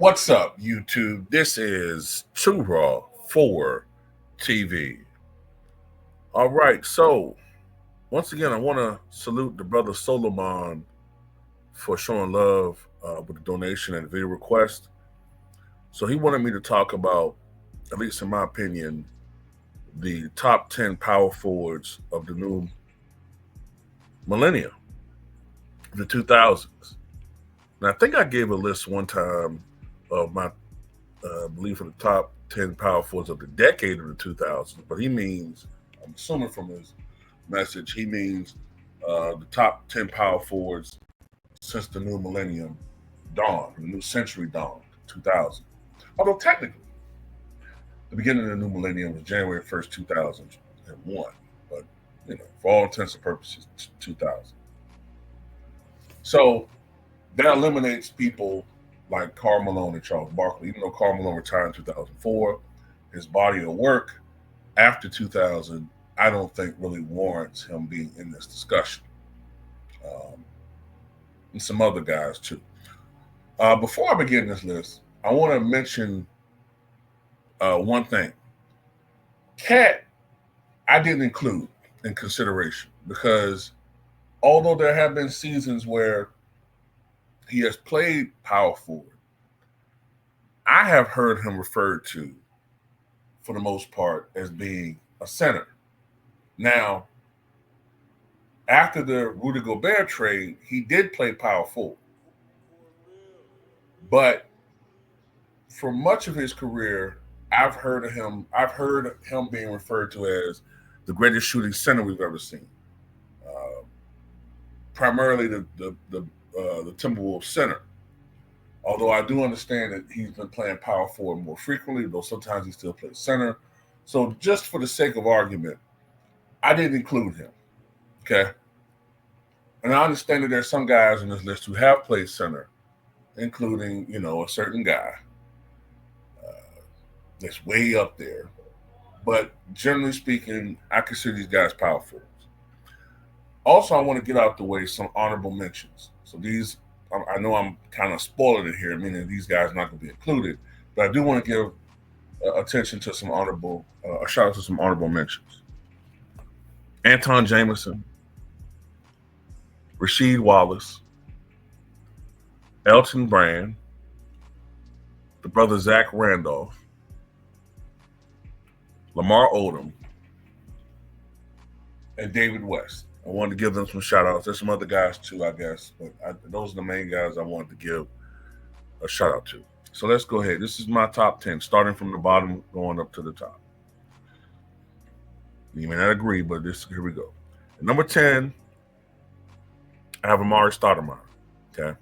What's up, YouTube? This is Too Raw for TV. All right, so once again, I want to salute the brother Solomon for showing love with the donation and video request. So he wanted me to talk about, at least in my opinion, the top 10 power forwards of the new millennium, the 2000s. Now, I think I gave a list one time of my belief for the top 10 power forwards of the decade of the 2000s, but he means, I'm assuming from his message, he means the top 10 power forwards since the new millennium dawned, the new century dawned, 2000. Although technically, the beginning of the new millennium was January 1st, 2001, but for all intents and purposes, 2000. So that eliminates people like Karl Malone and Charles Barkley. Even though Karl Malone retired in 2004, his body of work after 2000, I don't think really warrants him being in this discussion. And some other guys too. Before I begin this list, I want to mention one thing. Cat, I didn't include in consideration because although there have been seasons where he has played power forward, I have heard him referred to, for the most part, as being a center. Now, after the Rudy Gobert trade, he did play power forward. But for much of his career, I've heard him being referred to as the greatest shooting center we've ever seen. Primarily the Timberwolves center. Although I do understand that he's been playing power forward more frequently, though sometimes he still plays center. So just for the sake of argument, I didn't include him. Okay. And I understand that there's some guys on this list who have played center, including, a certain guy that's way up there. But generally speaking, I consider these guys power forwards. Also, I want to get out the way some honorable mentions. So these, I know I'm kind of spoiling it here, meaning these guys are not going to be included, but I do want to give attention to some a shout out to some honorable mentions. Anton Jameson, Rasheed Wallace, Elton Brand, the brother Zach Randolph, Lamar Odom, and David West. I wanted to give them some shout outs. There's some other guys too, I guess, but those are the main guys I wanted to give a shout out to. So let's go ahead. This is my top 10, starting from the bottom, going up to the top. You may not agree, but here we go. At number 10, I have Amar'e Stoudemire. Okay.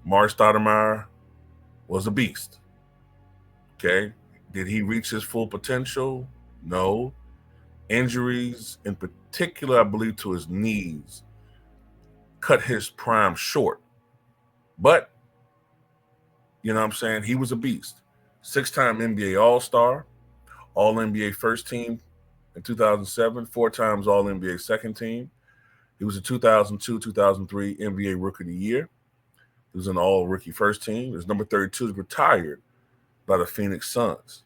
Amar'e Stoudemire was a beast. Okay. Did he reach his full potential? No. Injuries, in particular, I believe, to his knees, cut his prime short. But, you know what I'm saying? He was a beast. 6-time NBA All-Star, All-NBA First Team in 2007, 4 times All-NBA Second Team. He was a 2002-2003 NBA Rookie of the Year. He was an All-Rookie First Team. He was number 32, retired by the Phoenix Suns.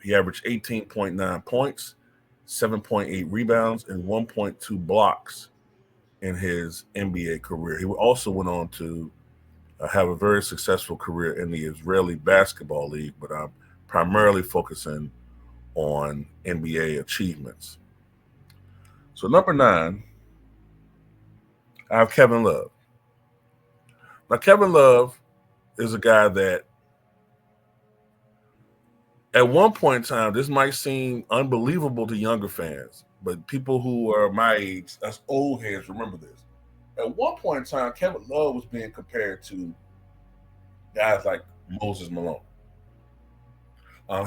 He averaged 18.9 points, 7.8 rebounds, and 1.2 blocks in his NBA career. He also went on to have a very successful career in the Israeli Basketball League, but I'm primarily focusing on NBA achievements. So number 9, I have Kevin Love. Now, Kevin Love is a guy that at one point in time, this might seem unbelievable to younger fans, but people who are my age, that's old heads, remember this. At one point in time, Kevin Love was being compared to guys like Moses Malone.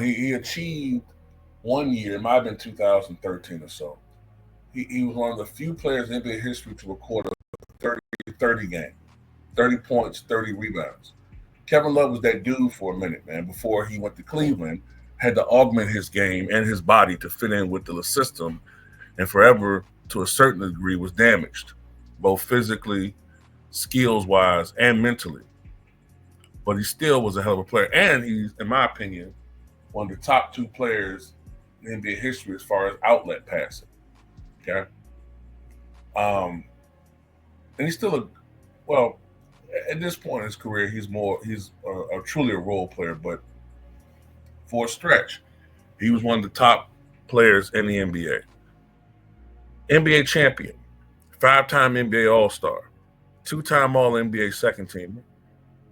He achieved one year, it might have been 2013 or so. He was one of the few players in NBA history to record a 30 game, 30 points, 30 rebounds. Kevin Love was that dude for a minute, man, before he went to Cleveland, had to augment his game and his body to fit in with the system, and forever, to a certain degree, was damaged, both physically skills-wise and mentally. But he still was a hell of a player. And he's, in my opinion, one of the top 2 players in NBA history as far as outlet passing. Okay. And he's still well, at this point in his career, he's truly a role player. But for a stretch, he was one of the top players in the NBA. NBA champion, 5-time NBA All-Star, 2-time All-NBA second teamer,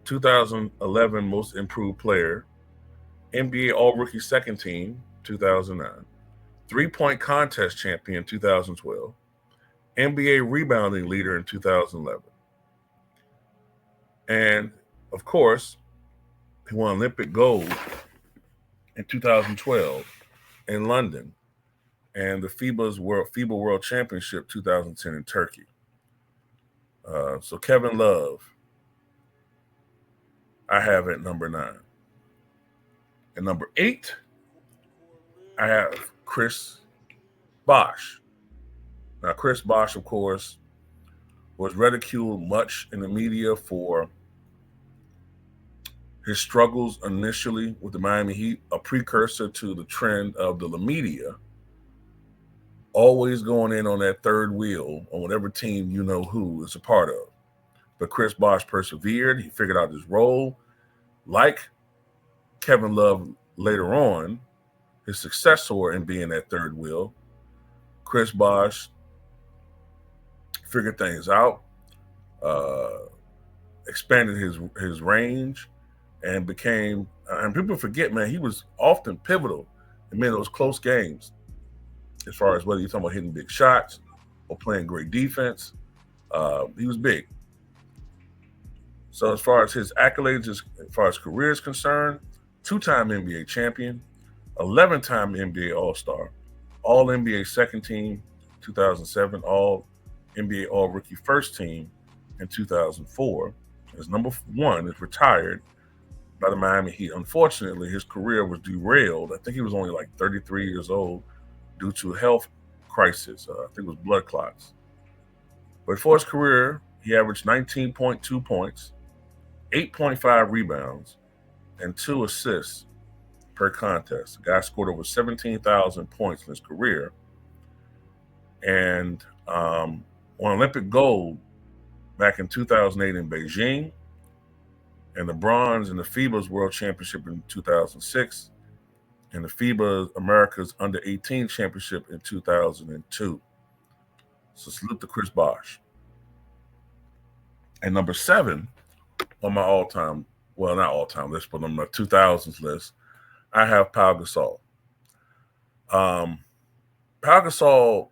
2011 Most Improved Player, NBA All-Rookie Second Team, 2009, 3-point contest champion, 2012, NBA rebounding leader in 2011. And, of course, he won Olympic gold in 2012 in London and the FIBA World Championship 2010 in Turkey. So Kevin Love, I have at number 9. At number 8, I have Chris Bosh. Now, Chris Bosh, of course, was ridiculed much in the media for his struggles initially with the Miami Heat, a precursor to the trend of the media always going in on that third wheel on whatever team you know who is a part of. But Chris Bosh persevered. He figured out his role. Like Kevin Love later on, his successor in being that third wheel, Chris Bosh figured things out, expanded his range, and became, and people forget, man, he was often pivotal in many of those close games as far as whether you're talking about hitting big shots or playing great defense. He was big. So as far as his accolades, as far as career is concerned, 2-time NBA champion, 11-time NBA All-Star, All-NBA second team, 2007, All-NBA All-Rookie first team in 2004. His number 1 is retired by the Miami Heat. Unfortunately, his career was derailed. I think he was only like 33 years old due to a health crisis. I think it was blood clots. But for his career, he averaged 19.2 points, 8.5 rebounds, and 2 assists per contest. The guy scored over 17,000 points in his career and won Olympic gold back in 2008 in Beijing, and the bronze in the FIBA's World Championship in 2006, and the FIBA America's Under-18 Championship in 2002. So salute to Chris Bosh. And number 7 on my all-time, well, not all-time list, but on my 2000s list, I have Pau Gasol. Pau Gasol,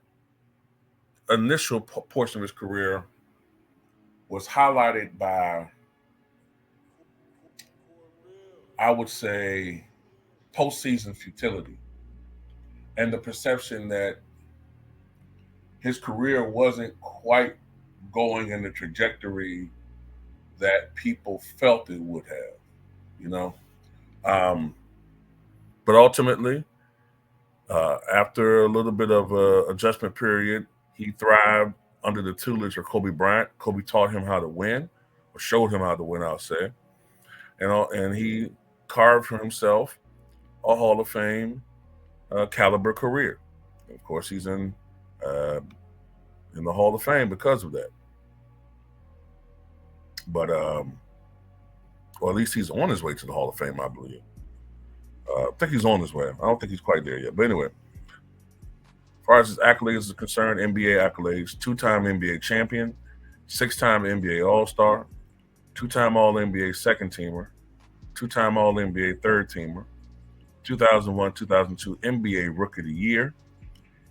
initial portion of his career was highlighted by, I would say, postseason futility and the perception that his career wasn't quite going in the trajectory that people felt it would have, you know. But ultimately, after a little bit of an adjustment period, he thrived under the tutelage of Kobe Bryant. Kobe taught him how to win, or showed him how to win, I'll say. And he carved for himself a Hall of Fame caliber career. Of course, he's in the Hall of Fame because of that. But, or at least he's on his way to the Hall of Fame, I believe. I think he's on his way. I don't think he's quite there yet. But anyway, as far as his accolades are concerned, NBA accolades, 2-time NBA champion, 6-time NBA All-Star, 2-time All-NBA second teamer, 2-time All-NBA third teamer, 2001-2002 NBA Rookie of the Year,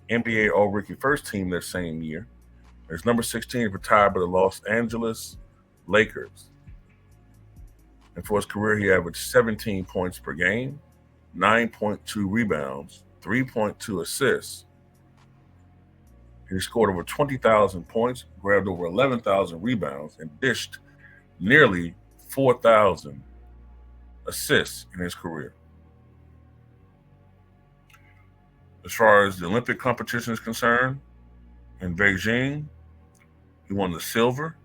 NBA All-Rookie first team that same year. His number 16 retired by the Los Angeles Lakers. And for his career, he averaged 17 points per game, 9.2 rebounds, 3.2 assists. He scored over 20,000 points, grabbed over 11,000 rebounds, and dished nearly 4,000 assists in his career. As far as the Olympic competition is concerned, in Beijing, he won the silver,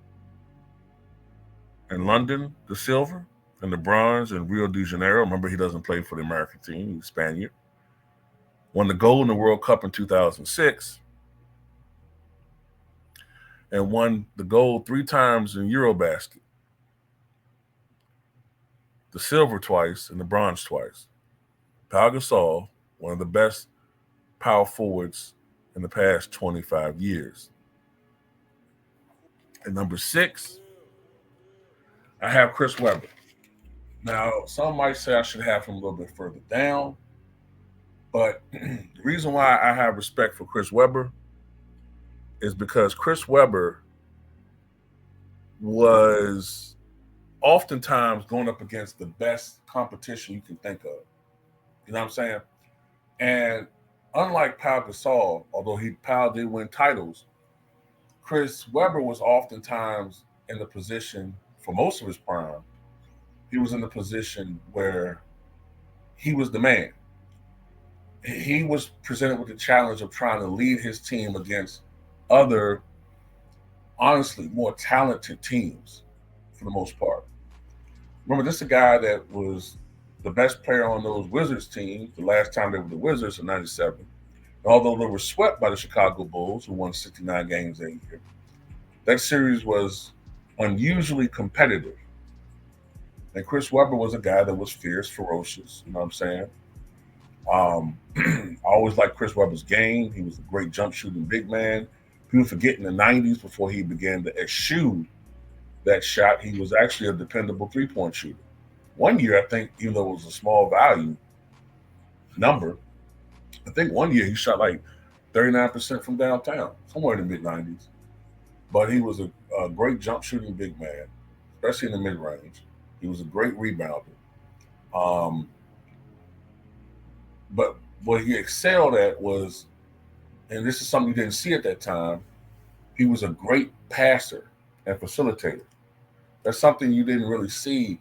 in London, the silver, and the bronze in Rio de Janeiro. Remember, he doesn't play for the American team, he's Spaniard. Won the gold in the World Cup in 2006, and won the gold 3 times in Eurobasket, the silver twice and the bronze twice. Pau Gasol, one of the best power forwards in the past 25 years. At number 6, I have Chris Webber. Now, some might say I should have him a little bit further down, but the reason why I have respect for Chris Webber is because Chris Webber was oftentimes going up against the best competition you can think of. You know what I'm saying? And unlike Pau Gasol, although Pau did win titles, Chris Webber was oftentimes in the position, for most of his prime, he was in the position where he was the man. He was presented with the challenge of trying to lead his team against other, honestly, more talented teams for the most part. Remember, this is a guy that was the best player on those Wizards teams the last time they were the Wizards in '97. Although they were swept by the Chicago Bulls, who won 69 games that year, that series was unusually competitive. And Chris Webber was a guy that was fierce, ferocious. You know what I'm saying? I always liked Chris Webber's game. He was a great jump shooting big man. People forget in the '90s, before he began to eschew that shot, he was actually a dependable 3-point shooter. One year, I think, even though it was a small value number, I think one year he shot like 39% from downtown, somewhere in the mid-90s. But he was a great jump shooting big man, especially in the mid-range. He was a great rebounder. Um, but what he excelled at was, and this is something you didn't see at that time, he was a great passer and facilitator. That's something you didn't really see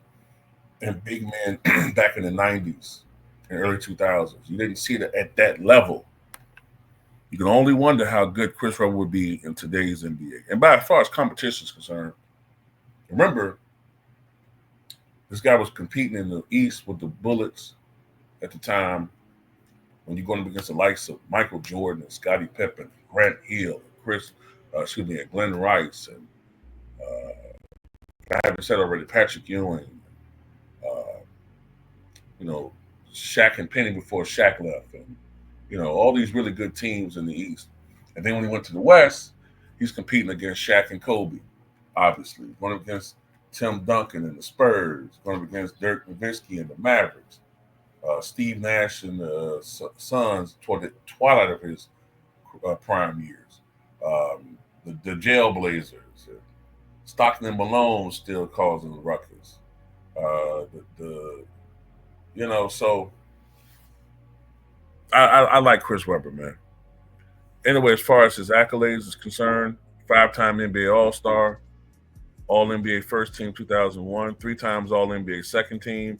in big men back in the '90s and early 2000s. You didn't see it at that level. You can only wonder how good Chris Webber would be in today's NBA. And as far as competition is concerned, remember, this guy was competing in the East with the Bullets at the time, when you're going up against the likes of Michael Jordan and Scottie Pippen, Grant Hill, Glenn Rice, and I haven't said already, Patrick Ewing, uh, Shaq and Penny before Shaq left, and all these really good teams in the East. And then when he went to the West, he's competing against Shaq and Kobe, obviously. Going up against Tim Duncan and the Spurs, going up against Dirk Nowitzki and the Mavericks, Steve Nash and the Suns toward the twilight of his prime years, the Jailblazers, Stockton and Malone still causing the ruckus. So I like Chris Webber, man. Anyway, as far as his accolades is concerned, 5-time NBA All-Star, All-NBA First Team 2001, 3 times All-NBA Second Team,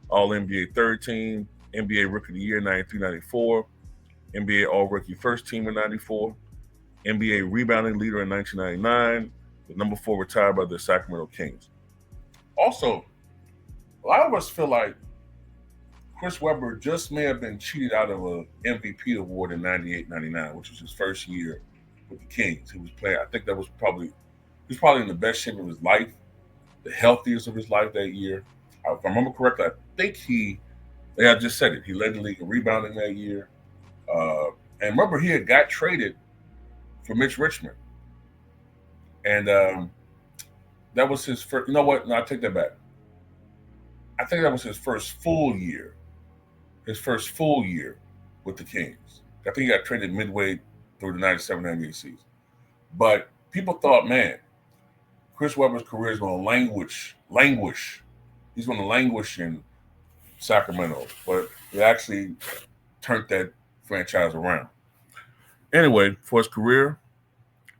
All-NBA Third Team, NBA Rookie of the Year 93-94, NBA All-Rookie First Team in '94, NBA Rebounding Leader in 1999, the number 4 retired by the Sacramento Kings. Also, a lot of us feel like Chris Webber just may have been cheated out of an MVP award in '98-99, which was his first year with the Kings. He was playing. I think he was probably in the best shape of his life, the healthiest of his life that year. If I remember correctly, I think I just said it. He led the league in rebounding that year. And remember, he had got traded for Mitch Richmond. And that was his first. You know what? No, I take that back. I think that was his first full year. His first full year with the Kings. I think he got traded midway through the '97-'98 season. But people thought, man, Chris Webber's career is going to languish. He's going to languish in Sacramento. But it actually turned that franchise around. Anyway, for his career,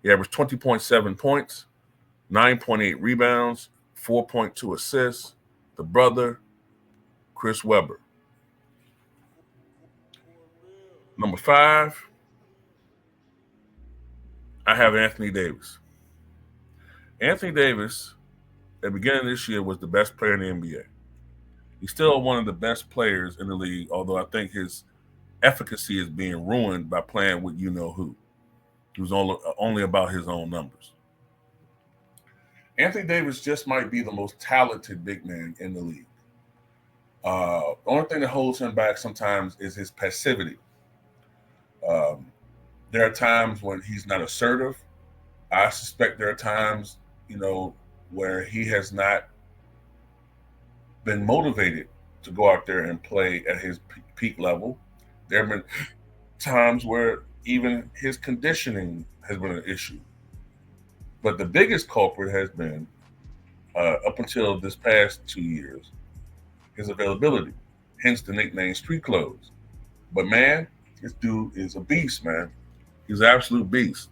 he averaged 20.7 points, 9.8 rebounds, 4.2 assists. The brother, Chris Webber. Number 5, I have Anthony Davis. Anthony Davis, the beginning of this year, was the best player in the NBA. He's still one of the best players in the league, although I think his efficacy is being ruined by playing with you know who. He was only about his own numbers. Anthony Davis just might be the most talented big man in the league. The only thing that holds him back sometimes is his passivity. Um, there are times when he's not assertive. I suspect there are times, where he has not been motivated to go out there and play at his peak level. There have been times where even his conditioning has been an issue. But the biggest culprit has been, up until this past 2 years, his availability, hence the nickname Street Clothes. But man, this dude is a beast, man. He's an absolute beast.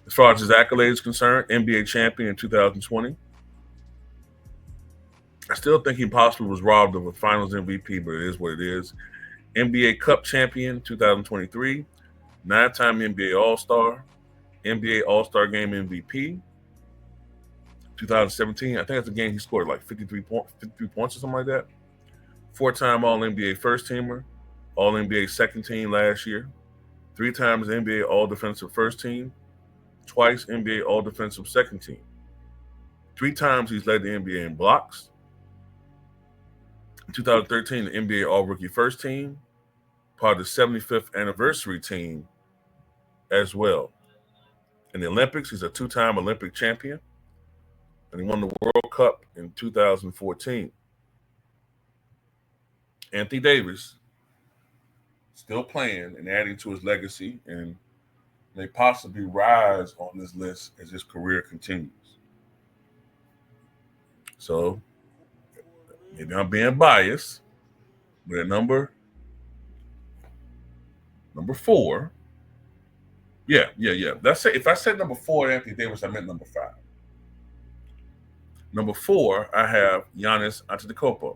As far as his accolades is concerned, NBA champion in 2020. I still think he possibly was robbed of a Finals MVP, but it is what it is. NBA Cup champion 2023, 9-time NBA All-Star, NBA All-Star Game MVP 2017. I think that's a game he scored like 53 points or something like that. 4-time All-NBA First Teamer, All-NBA Second Team last year, 3 times NBA All-Defensive First Team, twice NBA All-Defensive Second Team. 3 times he's led the NBA in blocks. In 2013, the NBA All-Rookie First Team, part of the 75th anniversary team as well. In the Olympics, he's a 2-time Olympic champion, and he won the World Cup in 2014. Anthony Davis still playing and adding to his legacy and may possibly rise on this list as his career continues. So maybe I'm being biased, but at number 4, yeah. That's it. If I said number 4, Anthony Davis, I meant number 5. Number 4, I have Giannis Antetokounmpo.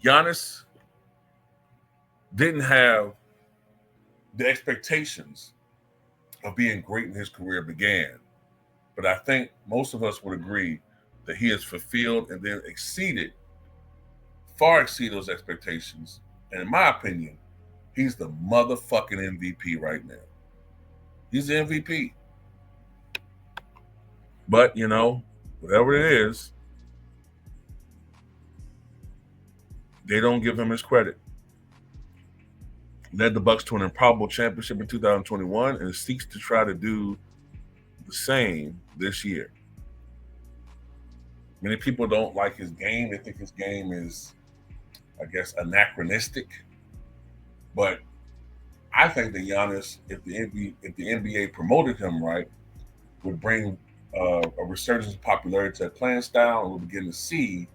Giannis didn't have the expectations of being great when his career began, but I think most of us would agree that he has fulfilled and then far exceeded those expectations. And in my opinion, he's the motherfucking MVP right now. He's the MVP. But, whatever it is, they don't give him his credit. Led the Bucks to an improbable championship in 2021 and seeks to try to do the same this year. Many people don't like his game. They think his game is, I guess, anachronistic. But I think that Giannis, if the NBA promoted him right, would bring a resurgence of popularity to that playing style, and we'll begin to see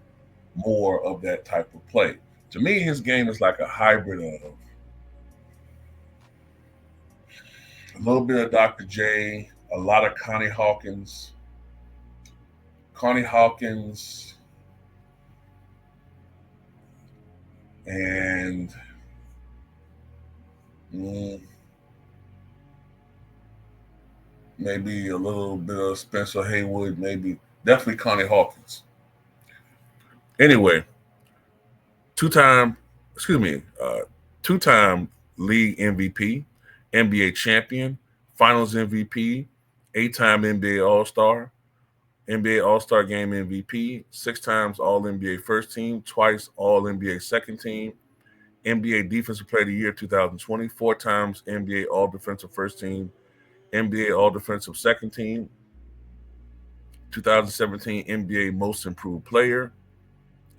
more of that type of play. To me, his game is like a hybrid of a little bit of Dr. J, a lot of Connie Hawkins, and maybe a little bit of Spencer Haywood, definitely Connie Hawkins. Anyway, two-time league MVP, NBA champion, Finals MVP, 8-time NBA All-Star, NBA All-Star Game MVP, 6 times All-NBA First Team, twice All-NBA Second Team, NBA Defensive Player of the Year 2020, 4 times NBA All-Defensive First Team, NBA All-Defensive Second Team, 2017 NBA Most Improved Player,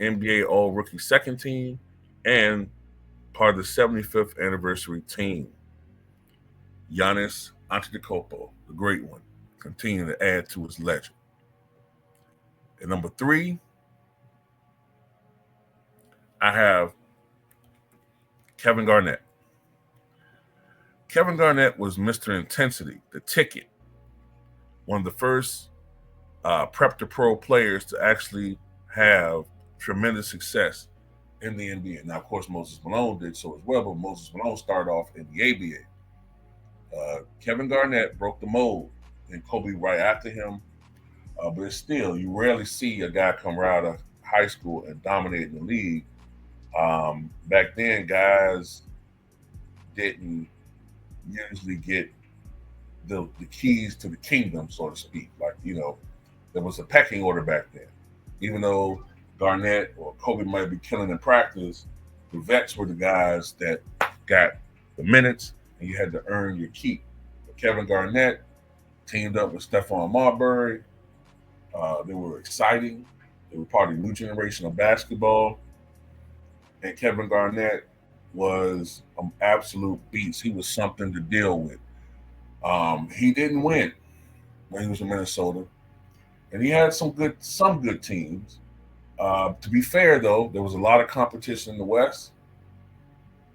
NBA All-Rookie Second Team, and part of the 75th anniversary team. Giannis Antetokounmpo, the great one, continuing to add to his legend. At number 3, I have Kevin Garnett. Kevin Garnett was Mr. Intensity, the ticket, one of the first prep to pro players to actually have tremendous success in the NBA. Now, of course, Moses Malone did so as well, but Moses Malone started off in the ABA. Kevin Garnett broke the mold, and Kobe right after him. But it's still, you rarely see a guy come right out of high school and dominate the league. Back then, guys didn't usually get the keys to the kingdom, so to speak. Like, there was a pecking order back then. Even though Garnett or Kobe might be killing in practice, the vets were the guys that got the minutes, and you had to earn your keep. But Kevin Garnett teamed up with Stephon Marbury. They were exciting. They were part of the new generation of basketball. And Kevin Garnett was an absolute beast. He was something to deal with. He didn't win when he was in Minnesota, and he had some good teams. To be fair, though, there was a lot of competition in the West,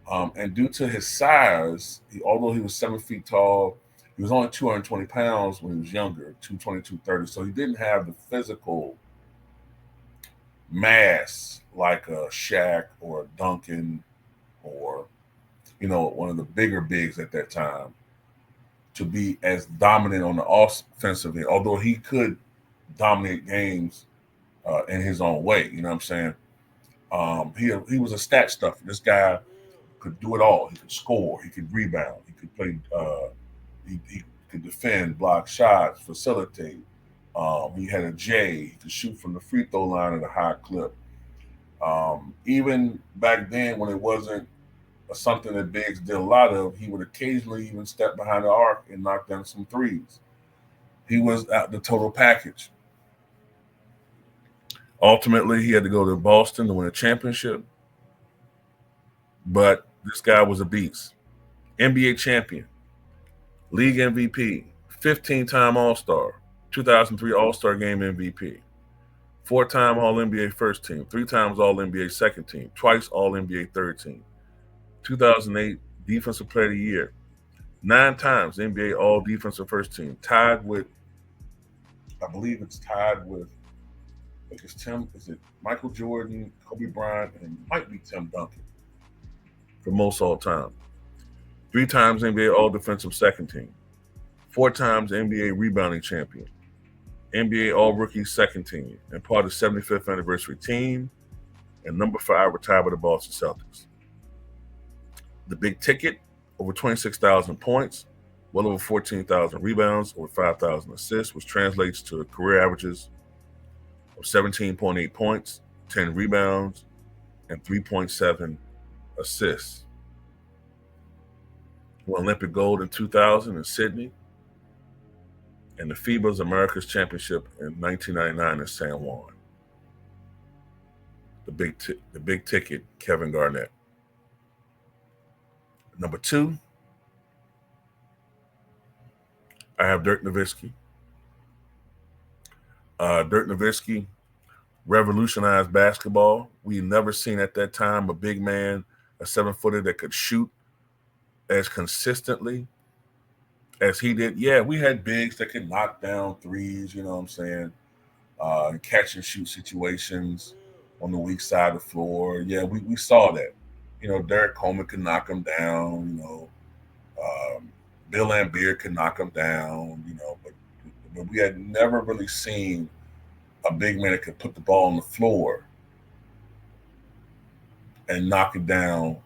and due to his size, although he was 7 feet tall, he was only 220 pounds when he was younger, 220, 230. So he didn't have the physical mass like a Shaq or a Duncan or one of the bigger bigs at that time to be as dominant on the offensive end. Although he could dominate games in his own way, you know what I'm saying? He was a stat stuffer. This guy could do it all. He could score. He could rebound. He could play. He could defend, block shots, facilitate. He had a J. He could shoot from the free throw line at a high clip. Even back then, when it wasn't something that Biggs did a lot of, he would occasionally even step behind the arc and knock down some threes. He was out the total package. Ultimately, he had to go to Boston to win a championship. But this guy was a beast. NBA champion, league MVP, 15-time All-Star, 2003 All-Star Game MVP, 4-time All-NBA first team, 3 times All-NBA second team, twice All-NBA third team, 2008 Defensive Player of the Year, 9 times NBA All-Defensive first team, tied with, I believe it's tied with, like it's is it Michael Jordan, Kobe Bryant, and it might be Tim Duncan for most all time. 3 times NBA All-Defensive second team, 4 times NBA rebounding champion, NBA All-Rookie second team, and part of the 75th anniversary team, and number 5 retired by the Boston Celtics. The big ticket, over 26,000 points, well over 14,000 rebounds, over 5,000 assists, which translates to career averages of 17.8 points, 10 rebounds, and 3.7 assists. Won Olympic gold in 2000 in Sydney, and the FIBA's America's Championship in 1999 in San Juan. The big ticket, Kevin Garnett. Number 2, I have Dirk Nowitzki. Dirk Nowitzki revolutionized basketball. We never seen at that time a big man, a 7-footer that could shoot as consistently as he did. Yeah, we had bigs that could knock down threes, you know what I'm saying, and catch and shoot situations on the weak side of the floor. Yeah, we saw that. Derek Coleman could knock him down, Bill Laimbeer could knock him down, but we had never really seen a big man that could put the ball on the floor and knock it down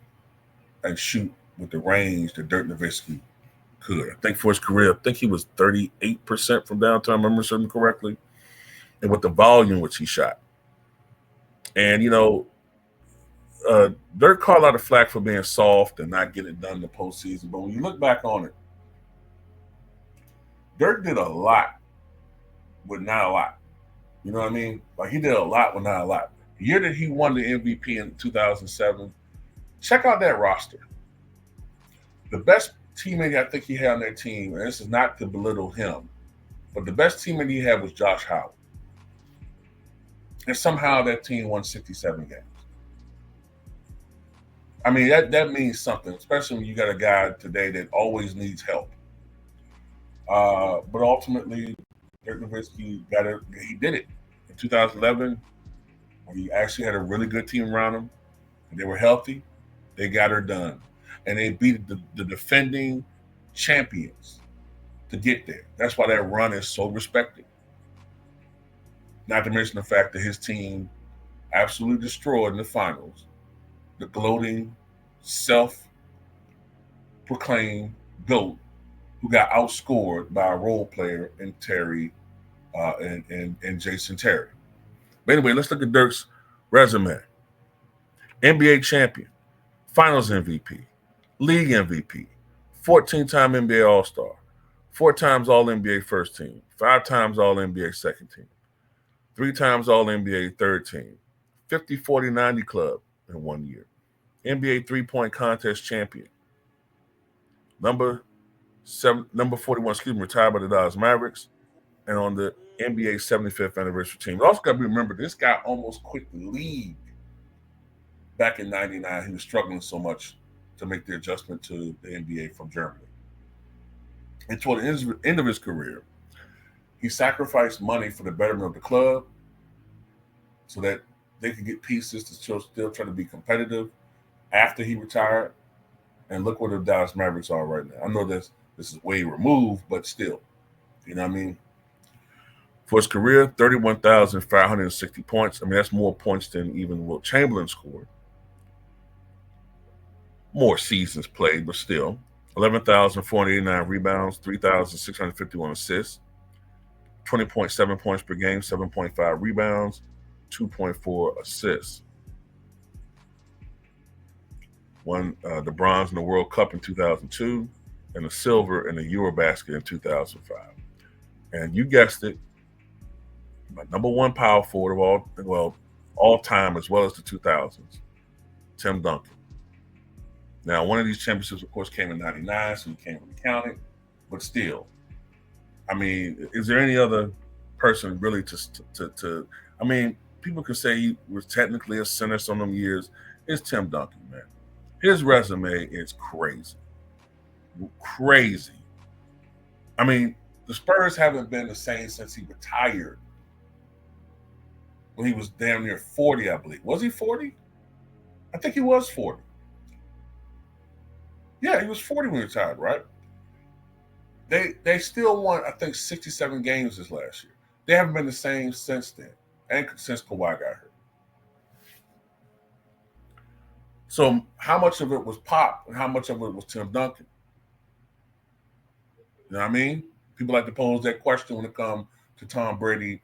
and shoot with the range that Dirk Nowitzki could. I think for his career, I think he was 38% from downtown, remember something correctly, and with the volume which he shot. And, Dirk caught a lot of flack for being soft and not getting it done in the postseason. But when you look back on it, Dirk did a lot with not a lot. You know what I mean? Like, he did a lot with not a lot. The year that he won the MVP in 2007, check out that roster. The best teammate I think he had on that team, and this is not to belittle him, but the best teammate he had was Josh Howard. And somehow that team won 67 games. I mean, that means something, especially when you got a guy today that always needs help. But ultimately, Dirk Nowitzki got it. He did it in 2011 when he actually had a really good team around him, and they were healthy. They got her done, and they beat the defending champions to get there. That's why that run is so respected. Not to mention the fact that his team absolutely destroyed in the finals the gloating, self-proclaimed GOAT who got outscored by a role player in Terry and Jason Terry. But anyway, let's look at Dirk's resume. NBA champion, Finals MVP, League MVP, 14-time NBA All-Star, 4 times All-NBA First Team, 5 times All-NBA Second Team, 3 times All-NBA Third Team, 50-40-90 Club in 1 year, NBA three-point contest champion, number 41, retired by the Dallas Mavericks, and on the NBA 75th anniversary team. Also got to remember, this guy almost quit the league back in '99. He was struggling so much to make the adjustment to the NBA from Germany. And toward the end of his career, he sacrificed money for the betterment of the club so that they could get pieces to still try to be competitive after he retired. And look where the Dallas Mavericks are right now. I know this is way removed, but still, you know what I mean? For his career, 31,560 points. I mean, that's more points than even Wilt Chamberlain scored. More seasons played, but still. 11,489 rebounds, 3,651 assists, 20.7 points per game, 7.5 rebounds, 2.4 assists. Won the bronze in the World Cup in 2002 and the silver in the Eurobasket in 2005. And you guessed it, my number one power forward of all time, as well as the 2000s, Tim Duncan. Now, one of these championships, of course, came in '99, so you can't really count it. But still, I mean, is there any other person really to I mean, people could say he was technically a center some of them years. It's Tim Duncan, man. His resume is crazy. Crazy. I mean, the Spurs haven't been the same since he retired. When he was damn near 40, I believe. Was he 40? I think he was 40. Yeah, he was 40 when he retired, right? They still won, I think, 67 games this last year. They haven't been the same since then, and since Kawhi got hurt. So how much of it was Pop and how much of it was Tim Duncan? You know what I mean? People like to pose that question when it comes to Tom Brady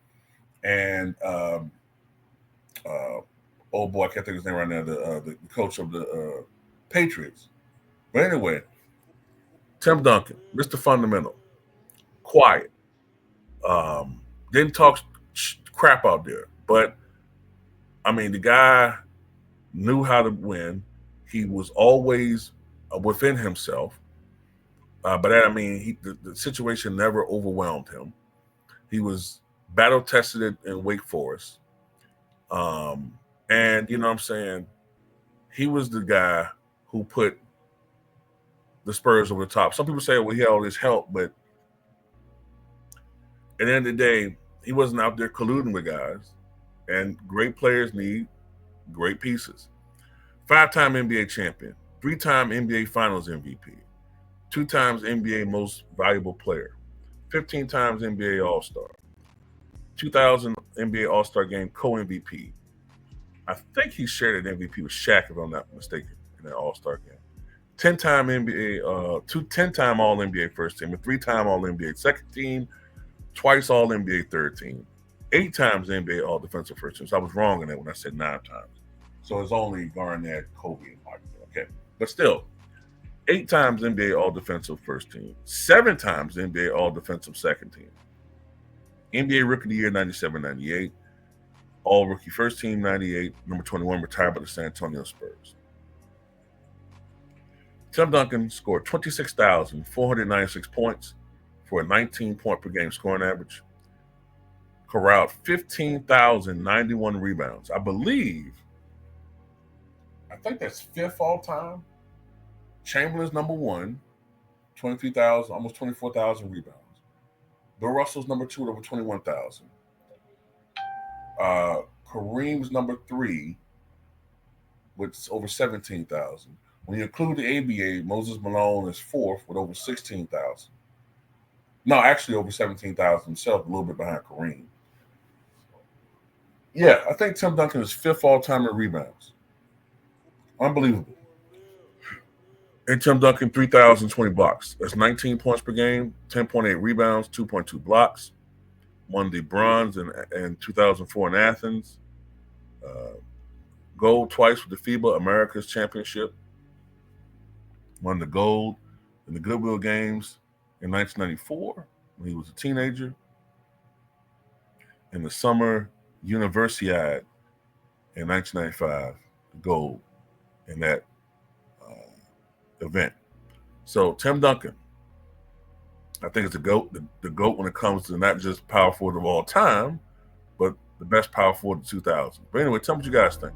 and oh boy, I can't think of his name right now, the coach of the Patriots. But anyway, Tim Duncan, Mr. Fundamental, quiet, didn't talk crap out there. But, I mean, the guy knew how to win. He was always within himself. But that, I mean, the situation never overwhelmed him. He was battle-tested in Wake Forest. And, you know what I'm saying, he was the guy who put the Spurs over the top. Some people say, well, he had all this help, but at the end of the day, he wasn't out there colluding with guys. And great players need great pieces. 5-time NBA champion, 3-time NBA Finals MVP, 2 times NBA Most Valuable Player, 15 times NBA All-Star, 2000 NBA All-Star Game co-MVP. I think he shared an MVP with Shaq, if I'm not mistaken, in that All-Star game. 10-time NBA, 10-time All-NBA First Team, a 3-time All-NBA Second Team, twice All-NBA Third Team, 8 times NBA All-Defensive First Team. So I was wrong in that when I said 9 times. So it's only Garnett, Kobe, and Michael. Okay, but still, 8 times NBA All-Defensive First Team, 7 times NBA All-Defensive Second Team, NBA Rookie of the Year 97-98, All-Rookie First Team 98, number 21, retired by the San Antonio Spurs. Tim Duncan scored 26,496 points for a 19-point per game scoring average, corralled 15,091 rebounds. I think that's 5th all-time. Chamberlain's number 1, 23,000, almost 24,000 rebounds. Bill Russell's number 2 at over 21,000. Kareem's number 3 with over 17,000. When you include the ABA, Moses Malone is fourth with over 16,000. No, actually over 17,000 himself, a little bit behind Kareem. Yeah, I think Tim Duncan is fifth all-time in rebounds. Unbelievable. And Tim Duncan, 3,020 blocks. That's 19 points per game, 10.8 rebounds, 2.2 blocks. Won the bronze in 2004 in Athens. Gold twice with the FIBA Americas Championship. Won the gold in the Goodwill Games in 1994 when he was a teenager. In the Summer Universiade in 1995, gold in that event. So Tim Duncan, I think it's the GOAT, the GOAT when it comes to not just power forward of all time, but the best power forward of the 2000s. But anyway, tell me what you guys think.